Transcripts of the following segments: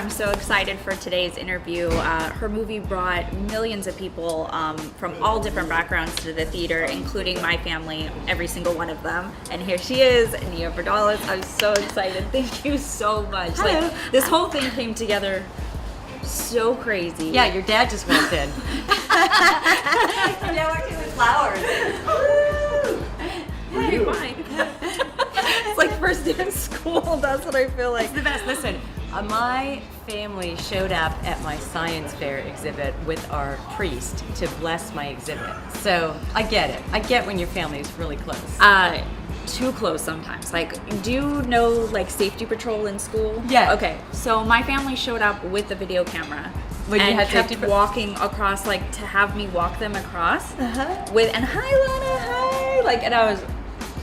I'm so excited for today's interview. Her movie brought millions of people from all different backgrounds to the theater, including my family, every single one of them. And here she is, Nia Vardalos. I'm so excited. Thank you so much. Hello. Like, this whole thing came together so crazy. Yeah, your dad just walked in. Your dad walked in with flowers. Hey, fine. It's like first day of school. That's what I feel like. It's the best. Listen, my family showed up at my science fair exhibit with our priest to bless my exhibit. So I get it. I get when your family is really close. Too close sometimes. Like, do you know like safety patrol in school? Yeah. Okay. So my family showed up with the video camera. When you and had kept safety walking across, like to have me walk them across. Uh-huh. And hi Lana, hi. Like, and I was,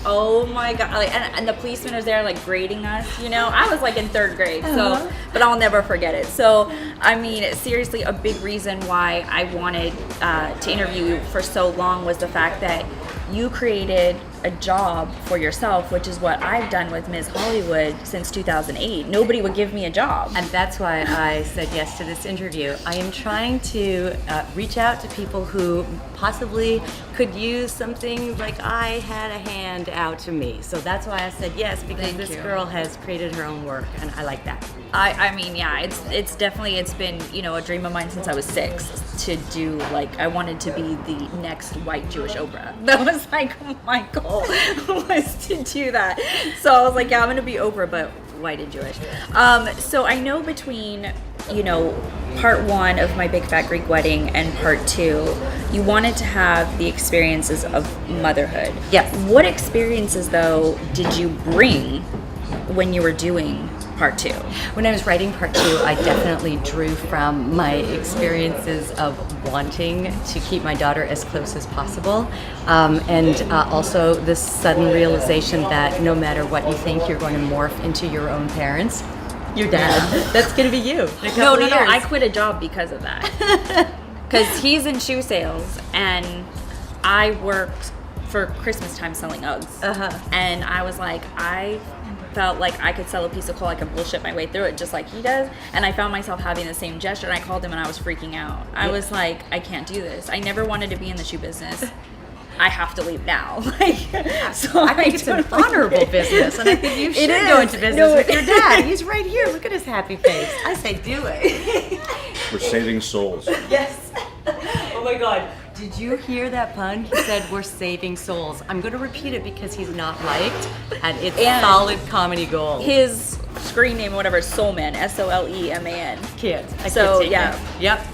oh my god. Like, and the policeman was there like grading us. You know, I was like in third grade. So, but I'll never forget it. So, I mean, seriously, a big reason why I wanted to interview you for so long was the fact that you created a job for yourself, which is what I've done with Ms. Hollywood since 2008. Nobody would give me a job. And that's why I said yes to this interview. I am trying to reach out to people who possibly could use something like I had a hand out to me. So that's why I said yes, because Thank this you. girl has created her own work, and I like that. I mean, yeah, it's definitely, it's been, you know, a dream of mine since I was 6 to do, like, I wanted to be the next white Jewish Oprah. That was like my goal, was to do that. So I was like, yeah, I'm gonna be Oprah, but white and Jewish. So I know between, you know, part 1 of My Big Fat Greek Wedding and part 2, you wanted to have the experiences of motherhood. Yes. What experiences, though, did you bring when you were doing part 2? When I was writing part 2, I definitely drew from my experiences of wanting to keep my daughter as close as possible, and also this sudden realization that no matter what you think, you're going to morph into your own parents. Your dad, that's going to be you. No, I quit a job because of that. Because he's in shoe sales, and I worked for Christmas time selling Uggs. And I was like, I felt like I could sell a piece of coal, I could bullshit my way through it just like he does, and I found myself having the same gesture, and I called him and I was freaking out. I was like, I can't do this. I never wanted to be in the shoe business. I have to leave now. Like, so I think it's an honorable business, and I think you should go into business with your dad. He's right here. Look at his happy face. I say do it. We're saving souls. Yes. Oh my God. Did you hear that pun? He said, we're saving souls. I'm going to repeat it because he's not liked, and it's solid comedy gold. His screen name, whatever, is Soulman, Soleman. Kids. So, yeah. Yep.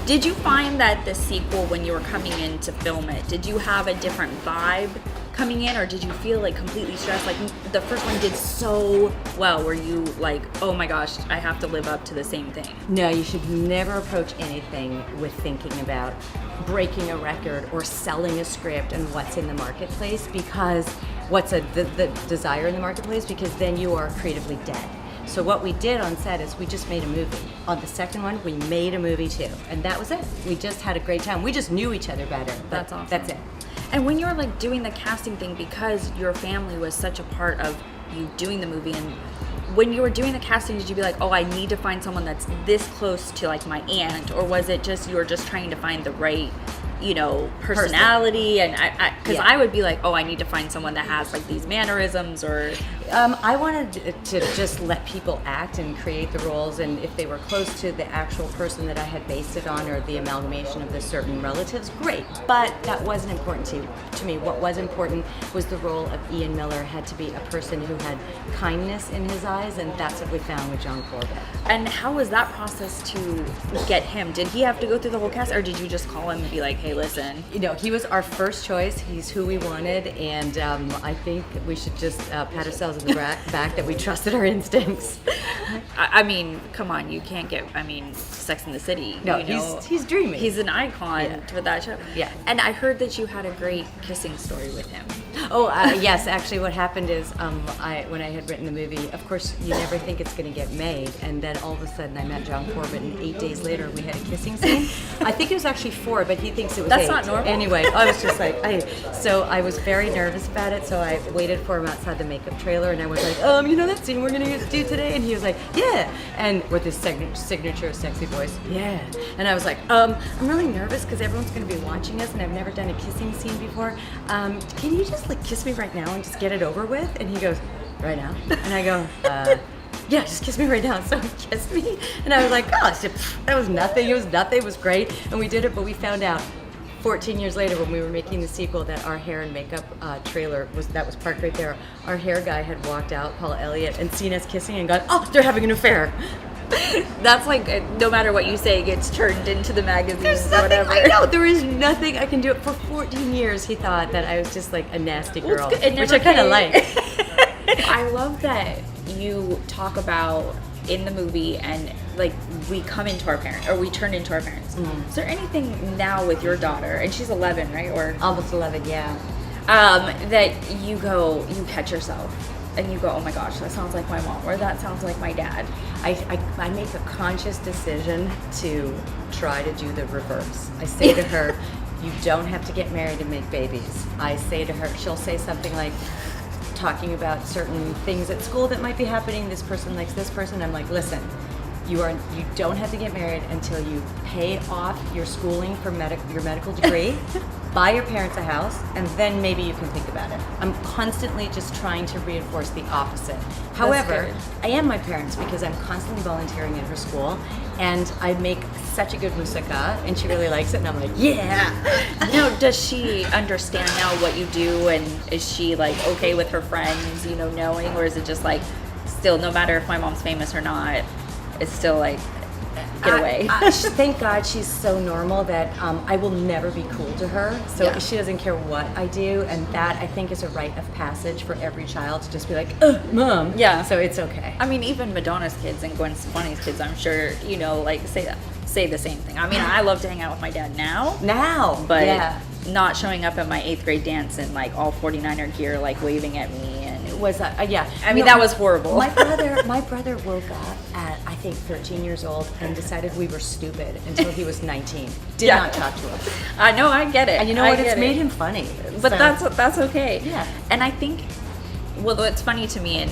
Did you find that the sequel, when you were coming in to film it, did you have a different vibe coming in, or did you feel like completely stressed? Like, the first one did so well. Were you like, oh my gosh, I have to live up to the same thing? No, you should never approach anything with thinking about breaking a record or selling a script and what's in the marketplace, because the desire in the marketplace, because then you are creatively dead. So what we did on set is we just made a movie. On the second one, we made a movie too, and that was it. We just had a great time. We just knew each other better. That's awesome. That's it. And when you were like doing the casting thing, because your family was such a part of you doing the movie, and when you were doing the casting, did you be like, oh, I need to find someone that's this close to like my aunt, or was it just you were just trying to find the right, you know, personality? And because I would be like, oh, I need to find someone that has like these mannerisms, or I wanted to just let people act and create the roles, and if they were close to the actual person that I had based it on, or the amalgamation of the certain relatives, great. But that wasn't important to me. What was important was the role of Ian Miller had to be a person who had kindness in his eyes, and that's what we found with John Corbett. And how was that process to get him? Did he have to go through the whole cast, or did you just call him and be like, hey, listen? You know, he was our first choice. He's who we wanted, and I think we should just pat ourselves in the back that we trusted our instincts. I mean, come on, you can't get, I mean, Sex in the City. No, you know? he's dreamy. He's an icon for that show. Yeah. And I heard that you had a great kissing story with him. Oh, yes. Actually, what happened is when I had written the movie, of course, you never think it's going to get made. And then all of a sudden, I met John Corbett, and 8 days later, we had a kissing scene. I think it was actually 4, but he thinks it was That's 8. not normal. Anyway, I was just like, so I was very nervous about it. So I waited for him outside the makeup trailer, and I was like, you know that scene we're going to do today? And he He was like, yeah. And with his signature sexy voice, yeah. And I was like, I'm really nervous because everyone's going to be watching us and I've never done a kissing scene before. Can you just like kiss me right now and just get it over with? And he goes, right now? And I go, yeah, just kiss me right now. So he kissed me. And I was like, oh, that was nothing. It was nothing. It was great. And we did it, but we found out 14 years later when we were making the sequel that our hair and makeup trailer was parked right there. Our hair guy had walked out, Paul Elliott, and seen us kissing and gone, oh, they're having an affair. That's like, no matter what you say, it gets turned into the magazines. There's nothing, whatever. I know, there is nothing I can do. For 14 years, he thought that I was just like a nasty girl, which I kind of like. I love that you talk about in the movie and like we come into our parents or we turn into our parents. Mm-hmm. Is there anything now with your daughter, and she's 11, right? Or almost 11, yeah. That you catch yourself and you go, oh my gosh, that sounds like my mom, or that sounds like my dad. I make a conscious decision to try to do the reverse. I say to her, you don't have to get married and make babies. I say to her, she'll say something like, talking about certain things at school that might be happening. This person likes this person. I'm like, listen, you don't have to get married until you pay off your schooling for your medical degree, buy your parents a house, and then maybe you can think about it. I'm constantly just trying to reinforce the opposite. However, I am my parents because I'm constantly volunteering in her school, and I make such a good moussaka, and she really likes it, and I'm like, yeah. Now, does she understand now what you do, and is she like okay with her friends, knowing, or is it just like still, no matter if my mom's famous or not, it's still like, get away? Thank God she's so normal that I will never be cool to her. So she doesn't care what I do. And that, I think, is a rite of passage for every child to just be like, Mom. Yeah. So it's okay. I mean, even Madonna's kids and Gwen Stefani's kids, I'm sure, like say the same thing. I mean, I love to hang out with my dad now. But not showing up at my 8th grade dance in like all 49er gear, like waving at me. Was yeah. I mean, that was horrible. My brother woke up at, I think, 13 years old and decided we were stupid until he was 19. Did not talk to us. I know, I get it. And you know what? It's made him funny. But that's okay. Yeah. And I think, well, what's funny to me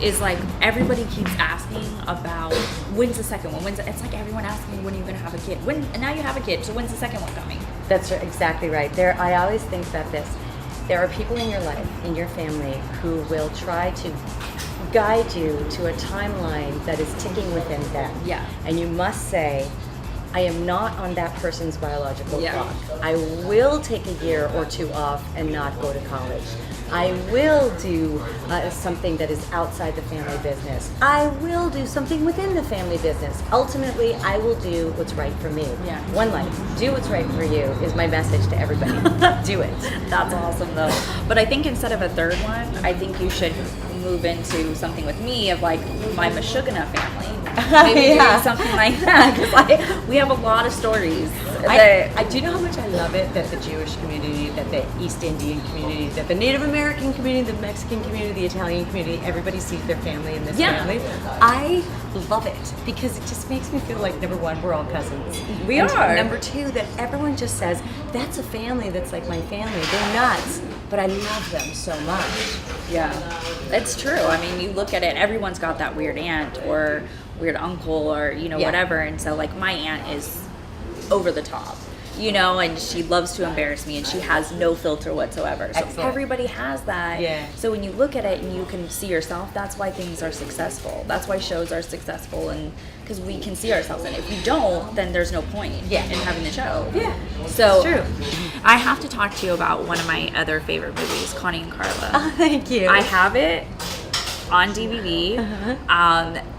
is like everybody keeps asking about when's the second one. It's like everyone asking when are you going to have a kid. And now you have a kid, so when's the second one coming? That's exactly right. I always think about this. There are people in your life, in your family, who will try to guide you to a timeline that is ticking within them. Yeah. And you must say, I am not on that person's biological clock. I will take a year or two off and not go to college. I will do something that is outside the family business. I will do something within the family business. Ultimately, I will do what's right for me. Yeah. One life. Do what's right for you is my message to everybody. Do it. That's awesome, though. But I think instead of a third one, I think you should move into something with me of like my Meshuggah family. Maybe doing something like that, because we have a lot of stories. I do know how much I love it that the Jewish community, that the East Indian community, that the Native American community, the Mexican community, the Italian community, everybody sees their family in this family. I love it because it just makes me feel like, number one, we're all cousins. We are. Number two, that everyone just says, that's a family that's like my family. They're nuts, but I love them so much. Yeah, it's true. I mean, you look at it, everyone's got that weird aunt or weird uncle or, whatever. And so like my aunt is over the top, and she loves to embarrass me and she has no filter whatsoever. So Excellent. Everybody has that. Yeah. So when you look at it and you can see yourself, that's why things are successful. That's why shows are successful, and because we can see ourselves in it. If we don't, then there's no point in having the show. Yeah. So it's true. I have to talk to you about one of my other favorite movies, Connie and Carla. Oh, thank you. I have it on DVD,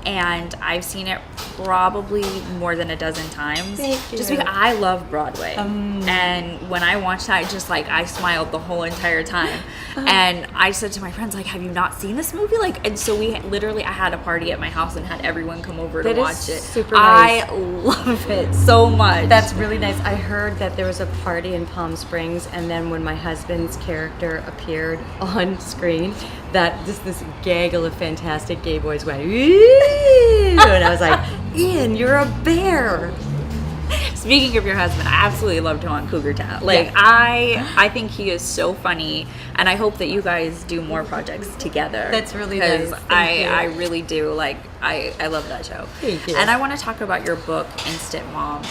and I've seen it probably more than a dozen times. Thank you. Just because I love Broadway, and when I watched that, I smiled the whole entire time. And I said to my friends, like, "Have you not seen this movie?" And so I had a party at my house and had everyone come over to watch it. Super nice. I love it so much. That's really nice. I heard that there was a party in Palm Springs, and then when my husband's character appeared on screen, that this gaggle of fantastic gay boys went, "Ooh!" And I was like, "Ian, you're a bear." Speaking of your husband, I absolutely loved him on Cougar Town. Like, Yeah. I think he is so funny, and I hope that you guys do more projects together. That's really because nice. Thank you. I really do. Like, I love that show. Thank you. And I want to talk about your book, Instant Mom,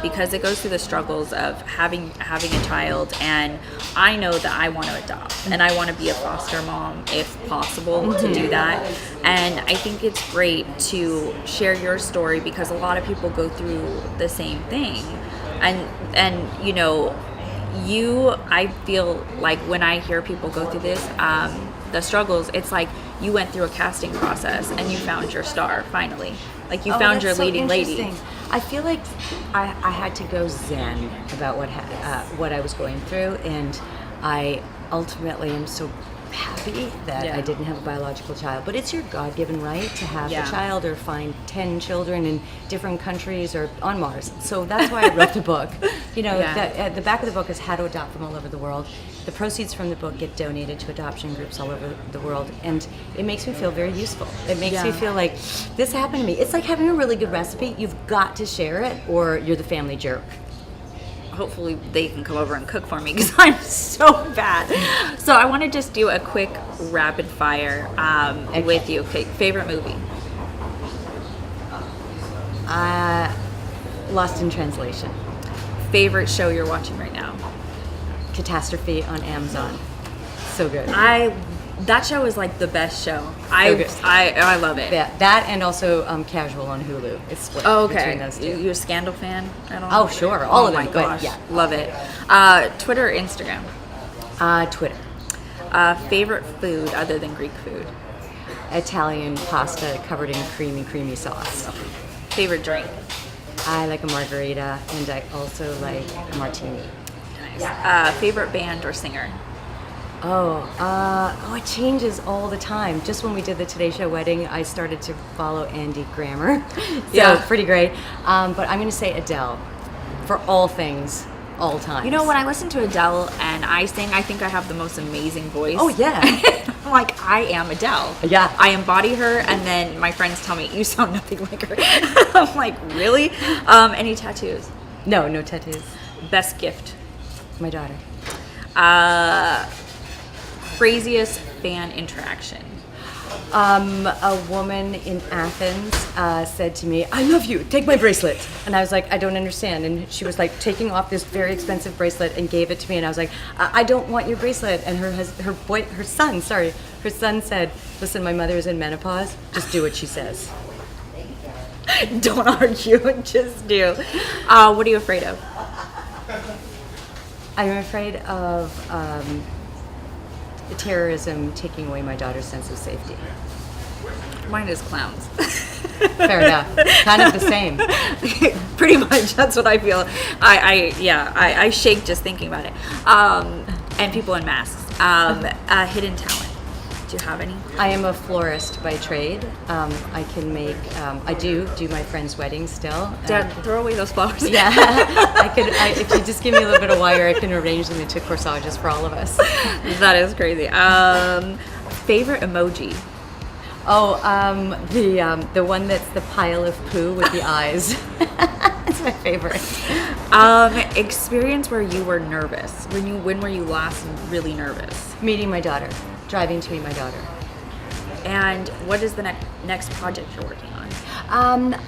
because it goes through the struggles of having a child, and I know that I want to adopt, and I want to be a foster mom if possible to do that. And I think it's great to share your story because a lot of people go through the same thing, and you know, I feel like when I hear people go through this, the struggles, it's like you went through a casting process and you found your star finally. Like you found your leading lady. I feel like I had to go zen about what I was going through, and I ultimately am so happy that I didn't have a biological child. But it's your God-given right to have a child or find 10 children in different countries or on Mars. So that's why I wrote the book. You know, that, the back of the book is how to adopt from all over the world. The proceeds from the book get donated to adoption groups all over the world, and it makes me feel very useful. It makes me feel like this happened to me. It's like having a really good recipe. You've got to share it, or you're the family jerk. Hopefully they can come over and cook for me because I'm so bad. So I want to just do a quick rapid fire with you. Okay, favorite movie? Lost in Translation. Favorite show you're watching right now? Catastrophe on Amazon. So good. That show is like the best show. good. I love it. Yeah, that and also Casual on Hulu. It's split between those two. You a Scandal fan at all? Oh, sure. All of them. Oh my gosh. Yeah. Love it. Twitter or Instagram? Twitter. Favorite food other than Greek food? Italian pasta covered in creamy sauce. Favorite drink? I like a margarita, and I also like a martini. Nice. Favorite band or singer? It changes all the time. Just when we did the Today Show wedding, I started to follow Andy Grammer. So pretty great. But I'm going to say Adele for all things, all time. You know, when I listen to Adele and I sing, I think I have the most amazing voice. Oh, yeah. I'm like, I am Adele. Yeah. I embody her, and then my friends tell me, you sound nothing like her. I'm like, really? Any tattoos? No tattoos. Best gift? My daughter. Craziest fan interaction? A woman in Athens said to me, "I love you, take my bracelet." And I was like, "I don't understand." And she was like taking off this very expensive bracelet and gave it to me. And I was like, "I don't want your bracelet." And her son said, "Listen, my mother is in menopause. Just do what she says." Don't argue, just do. What are you afraid of? I'm afraid of terrorism taking away my daughter's sense of safety. Mine is clowns. Fair enough. Kind of the same. Pretty much, that's what I feel. I shake just thinking about it. And people in masks. Hidden talent. Do you have any? I am a florist by trade. I can make. I do my friends' weddings still. Dad, throw away those flowers. Yeah, if you just give me a little bit of wire, I can arrange them into corsages for all of us. That is crazy. Favorite emoji? The one that's the pile of poo with the eyes. That's my favorite. Experience where you were nervous. When were you last really nervous? Meeting my daughter. Driving to meet my daughter. And what is the next project you're working on?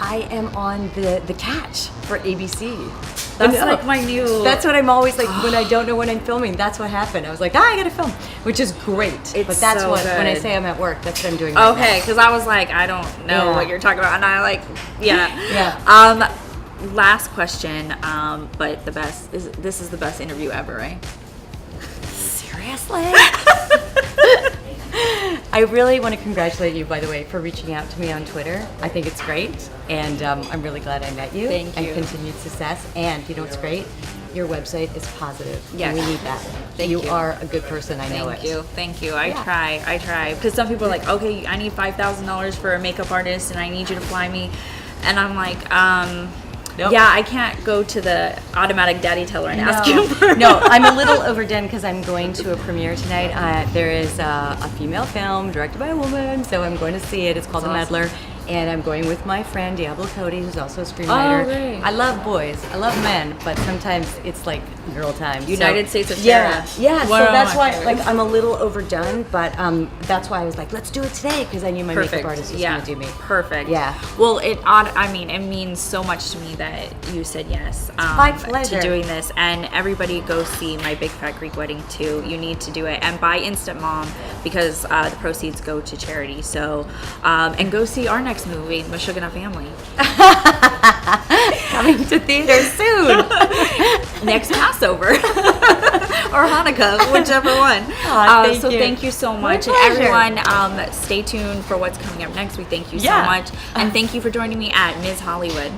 I am on the Catch for ABC. That's like my new... That's what I'm always like, when I don't know when I'm filming, that's what happened. I was like, I gotta film, which is great. But that's so what, good. when I say I'm at work, that's what I'm doing right Okay, because I was like, I don't know what you're talking about. And I like, Yeah. Last question, but this is the best interview ever, right? Seriously? I really want to congratulate you, by the way, for reaching out to me on Twitter. I think it's great, and I'm really glad I met you. Thank you. And continued success. And you know what's great? Your website is positive. Yes. And we need that. Thank you. You are a good person, I know it. Thank you. I try. Because some people are like, okay, I need $5,000 for a makeup artist, and I need you to fly me. And I'm like, Nope. yeah, I can't go to the automatic daddy teller and ask him for No, I'm a little overdone because I'm going to a premiere tonight. There is a female film directed by a woman, so I'm going to see it. It's called The That's Meddler, And I'm going with my friend Diablo Cody, who's also a screenwriter. Oh, great. I love boys. I love men, but sometimes it's like girl time. United States of Yeah, Terror. yeah. So One of that's my why, favorites. like, I'm a little overdone, but that's why I was like, let's do it today, because I knew my makeup artist was yeah. going to do me. Perfect. Yeah. Well, it means so much to me that you said yes my pleasure. to doing this. And everybody go see My Big Fat Greek Wedding too. You need to do it. And buy Instant Mom, because the proceeds go to charity. So, and go see our next movie, Meshuggah Family. Coming to theaters soon. Next Passover. Or Hanukkah, whichever one. Thank you. Thank you so much. And pleasure. everyone, stay tuned for what's coming up next. We thank you so Yeah. much. And thank you for joining me at Ms. Hollywood.